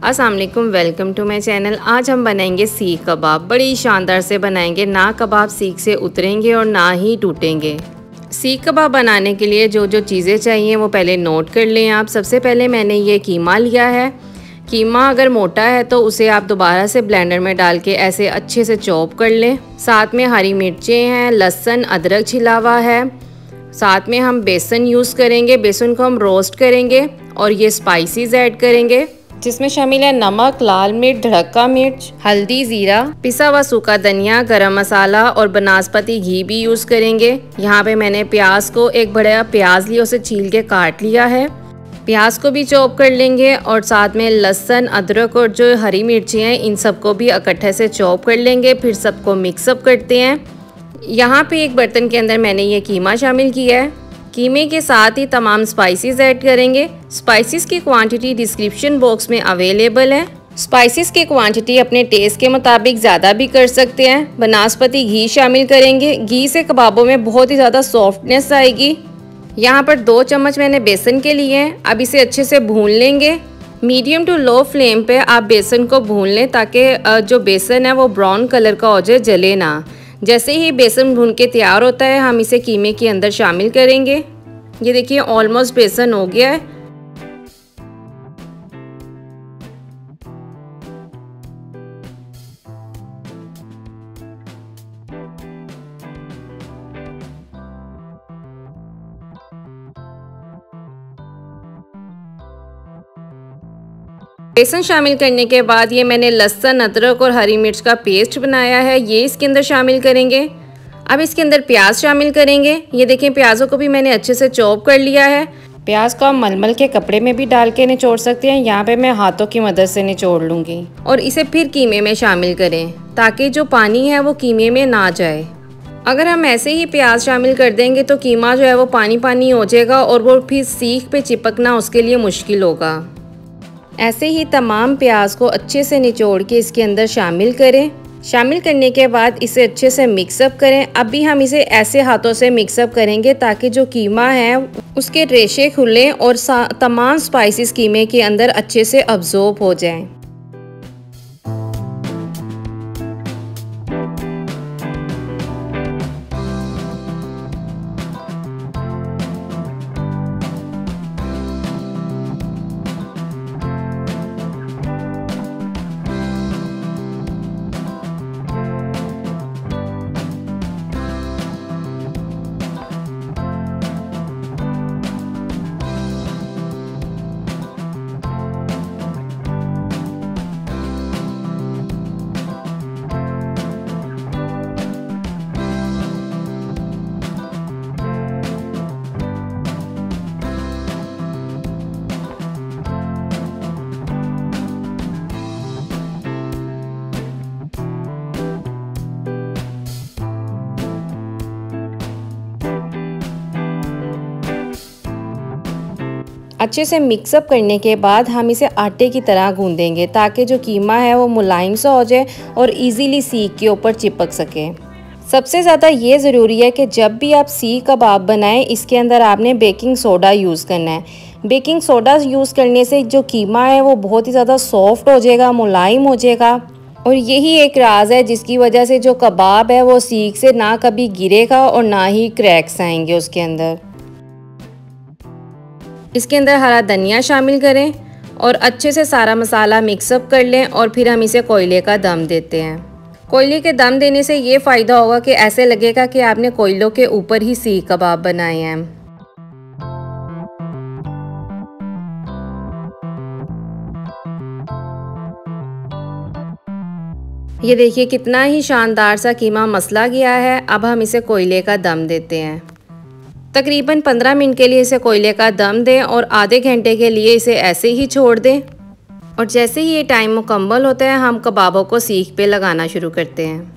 अस्सलाम वालेकुम, welcome to my channel. आज हम बनाएंगे सीख कबाब। बड़ी शानदार से बनाएंगे, ना कबाब सीख से उतरेंगे और ना ही टूटेंगे। सीख कबाब बनाने के लिए जो जो चीज़ें चाहिए वो पहले नोट कर लें आप। सबसे पहले मैंने ये कीमा लिया है। कीमा अगर मोटा है तो उसे आप दोबारा से ब्लेंडर में डाल के ऐसे अच्छे से चॉप कर लें। साथ में हरी मिर्चें हैं, लहसुन, अदरक छिला हुआ है। साथ में हम बेसन यूज़ करेंगे। बेसन को हम रोस्ट करेंगे और ये स्पाइसेस ऐड करेंगे जिसमें शामिल है नमक, लाल मिर्च, धड़का मिर्च, हल्दी, ज़ीरा, पिसा हुआ सूखा धनिया, गरम मसाला और बनास्पति घी भी यूज़ करेंगे। यहाँ पे मैंने प्याज को एक बड़ा प्याज लिया, उसे छील के काट लिया है। प्याज को भी चॉप कर लेंगे और साथ में लहसुन, अदरक और जो हरी मिर्ची हैं इन सबको भी इकट्ठे से चॉप कर लेंगे। फिर सबको मिक्सअप करते हैं। यहाँ पे एक बर्तन के अंदर मैंने ये कीमा शामिल किया है। कीमे के साथ ही तमाम स्पाइसेस ऐड करेंगे। स्पाइसेस की क्वांटिटी डिस्क्रिप्शन बॉक्स में अवेलेबल है। स्पाइसेस की क्वांटिटी अपने टेस्ट के मुताबिक ज़्यादा भी कर सकते हैं। बनास्पति घी शामिल करेंगे। घी से कबाबों में बहुत ही ज़्यादा सॉफ्टनेस आएगी। यहाँ पर 2 चम्मच मैंने बेसन के लिए हैं। अब इसे अच्छे से भून लेंगे। मीडियम टू लो फ्लेम पे आप बेसन को भून लें ताकि जो बेसन है वो ब्राउन कलर का हो जाए, जले ना। जैसे ही बेसन भून के तैयार होता है हम इसे कीमे के अंदर शामिल करेंगे। ये देखिए ऑलमोस्ट बेसन हो गया है। बेसन शामिल करने के बाद ये मैंने लहसुन, अदरक और हरी मिर्च का पेस्ट बनाया है, ये इसके अंदर शामिल करेंगे। अब इसके अंदर प्याज शामिल करेंगे। ये देखें प्याज़ों को भी मैंने अच्छे से चॉप कर लिया है। प्याज को आप मलमल के कपड़े में भी डाल के निचोड़ सकते हैं। यहाँ पे मैं हाथों की मदद से निचोड़ लूँगी और इसे फिर कीमे में शामिल करें ताकि जो पानी है वो कीमे में ना जाए। अगर हम ऐसे ही प्याज शामिल कर देंगे तो कीमा जो है वो पानी पानी हो जाएगा और वो फिर सीख पे चिपकना उसके लिए मुश्किल होगा। ऐसे ही तमाम प्याज को अच्छे से निचोड़ के इसके अंदर शामिल करें। शामिल करने के बाद इसे अच्छे से मिक्सअप करें। अब भी हम इसे ऐसे हाथों से मिक्सअप करेंगे ताकि जो कीमा है उसके रेशे खुलें और तमाम स्पाइसेस कीमे के अंदर अच्छे से अब्जॉर्ब हो जाएं। अच्छे से मिक्सअप करने के बाद हम इसे आटे की तरह गूंदेंगे ताकि जो कीमा है वो मुलायम सा हो जाए और इजीली सीख के ऊपर चिपक सके। सबसे ज़्यादा ये ज़रूरी है कि जब भी आप सीख कबाब बनाएं इसके अंदर आपने बेकिंग सोडा यूज़ करना है। बेकिंग सोडा यूज़ करने से जो कीमा है वो बहुत ही ज़्यादा सॉफ्ट हो जाएगा, मुलायम हो जाएगा और यही एक राज है जिसकी वजह से जो कबाब है वो सीख से ना कभी गिरेगा और ना ही क्रैक्स आएंगे उसके अंदर। इसके अंदर हरा धनिया शामिल करें और अच्छे से सारा मसाला मिक्सअप कर लें और फिर हम इसे कोयले का दम देते हैं। कोयले के दम देने से ये फ़ायदा होगा कि ऐसे लगेगा कि आपने कोयलों के ऊपर ही सीख कबाब बनाए हैं। ये देखिए कितना ही शानदार सा कीमा मसला गया है। अब हम इसे कोयले का दम देते हैं। तकरीबन 15 मिनट के लिए इसे कोयले का दम दें और आधे घंटे के लिए इसे ऐसे ही छोड़ दें और जैसे ही ये टाइम मुकम्मल होता है हम कबाबों को सीख पे लगाना शुरू करते हैं।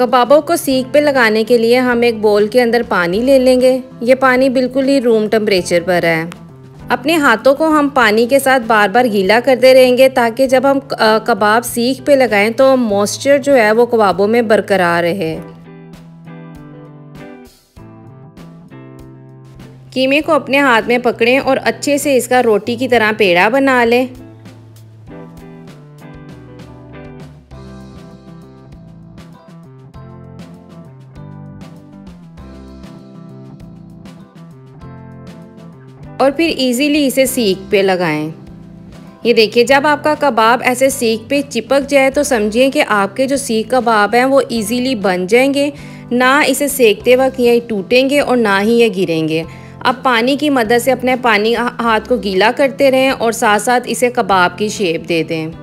कबाबों को सीख पे लगाने के लिए हम एक बोल के अंदर पानी ले लेंगे। ये पानी बिल्कुल ही रूम टेम्परेचर पर है। अपने हाथों को हम पानी के साथ बार बार गीला करते रहेंगे ताकि जब हम कबाब सीख पे लगाएं तो मॉइस्चर जो है वो कबाबों में बरकरार रहे। कीमे को अपने हाथ में पकड़ें और अच्छे से इसका रोटी की तरह पेड़ा बना लें। और फिर इजीली इसे सीख पे लगाएं। ये देखिए, जब आपका कबाब ऐसे सीख पे चिपक जाए तो समझिए कि आपके जो सीख कबाब हैं वो इजीली बन जाएंगे। ना इसे सेकते वक्त ये टूटेंगे और ना ही ये गिरेंगे। अब पानी की मदद से अपने हाथ को गीला करते रहें और साथ साथ इसे कबाब की शेप दे दें।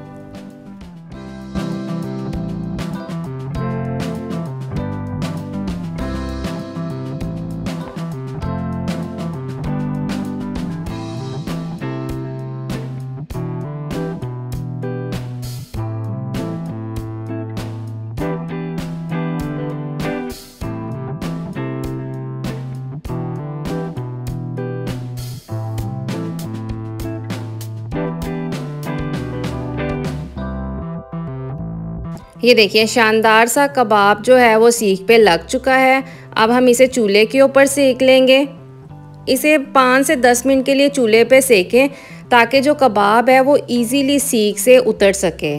ये देखिए, शानदार सा कबाब जो है वो सीख पे लग चुका है। अब हम इसे चूल्हे के ऊपर सेक लेंगे। इसे 5 से 10 मिनट के लिए चूल्हे पे सेकें ताकि जो कबाब है वो इजीली सीख से उतर सके।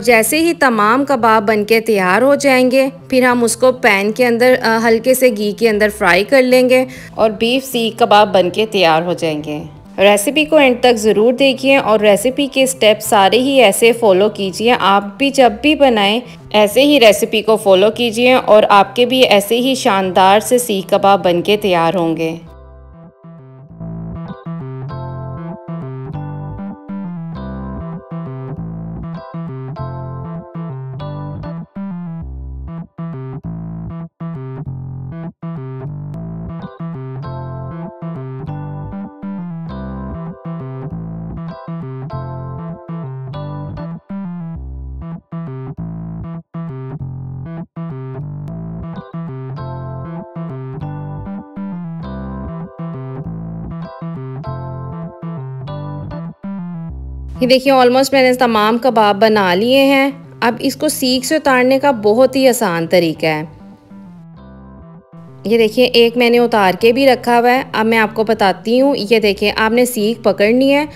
जैसे ही तमाम कबाब बनके तैयार हो जाएंगे फिर हम उसको पैन के अंदर हल्के से घी के अंदर फ्राई कर लेंगे और बीफ सीख कबाब बनके तैयार हो जाएंगे। रेसिपी को एंड तक ज़रूर देखिए और रेसिपी के स्टेप सारे ही ऐसे फॉलो कीजिए। आप भी जब भी बनाएं ऐसे ही रेसिपी को फॉलो कीजिए और आपके भी ऐसे ही शानदार से सीख कबाब बनके तैयार होंगे। ये देखिए, ऑलमोस्ट मैंने तमाम कबाब बना लिए हैं। अब इसको सीख से उतारने का बहुत ही आसान तरीका है। ये देखिए, एक मैंने उतार के भी रखा हुआ है। अब मैं आपको बताती हूँ। ये देखिए, आपने सीख पकड़नी है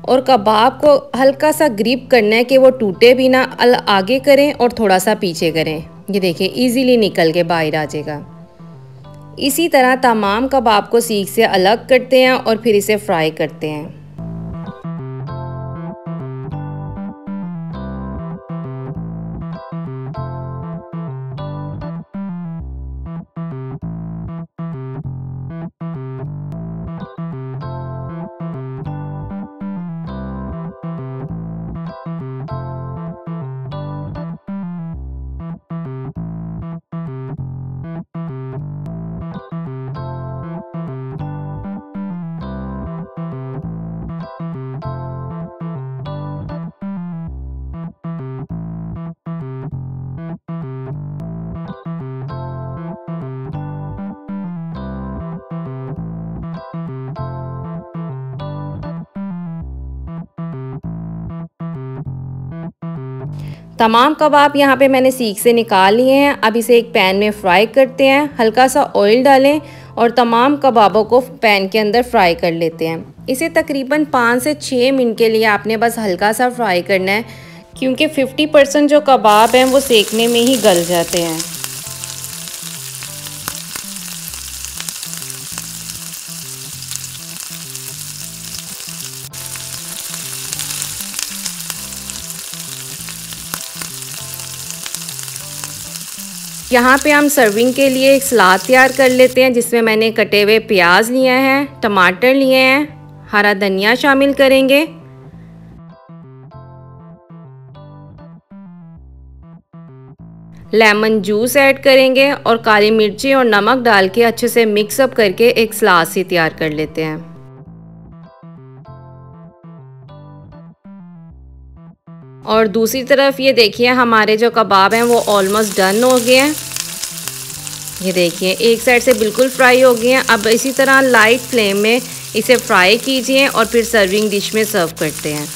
और कबाब को हल्का सा ग्रिप करना है कि वो टूटे भी ना। आगे करें और थोड़ा सा पीछे करें। ये देखिए, इजीली निकल के बाहर आ जाएगा। इसी तरह तमाम कबाब को सीख से अलग करते हैं और फिर इसे फ्राई करते हैं। तमाम कबाब यहाँ पे मैंने सीख से निकाल लिए हैं। अब इसे एक पैन में फ्राई करते हैं। हल्का सा ऑयल डालें और तमाम कबाबों को पैन के अंदर फ्राई कर लेते हैं। इसे तकरीबन 5 से 6 मिनट के लिए आपने बस हल्का सा फ्राई करना है, क्योंकि 50% जो कबाब हैं वो सेकने में ही गल जाते हैं। यहाँ पे हम सर्विंग के लिए एक सलाद तैयार कर लेते हैं, जिसमें मैंने कटे हुए प्याज लिए हैं, टमाटर लिए हैं, हरा धनिया शामिल करेंगे, लेमन जूस ऐड करेंगे और काली मिर्ची और नमक डाल के अच्छे से मिक्सअप करके एक सलाद सी तैयार कर लेते हैं। और दूसरी तरफ ये देखिए, हमारे जो कबाब हैं वो ऑलमोस्ट डन हो गए हैं। ये देखिए एक साइड से बिल्कुल फ्राई हो गए हैं। अब इसी तरह लाइट फ्लेम में इसे फ्राई कीजिए और फिर सर्विंग डिश में सर्व करते हैं।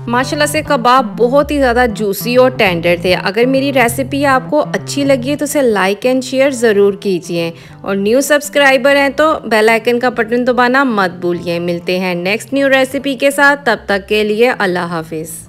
माशाल्लाह से कबाब बहुत ही ज़्यादा जूसी और टेंडर थे। अगर मेरी रेसिपी आपको अच्छी लगी है तो इसे लाइक एंड शेयर ज़रूर कीजिए और न्यू सब्सक्राइबर हैं तो बेल आइकन का बटन दबाना मत भूलिए। मिलते हैं नेक्स्ट न्यू रेसिपी के साथ, तब तक के लिए अल्लाह हाफिज़।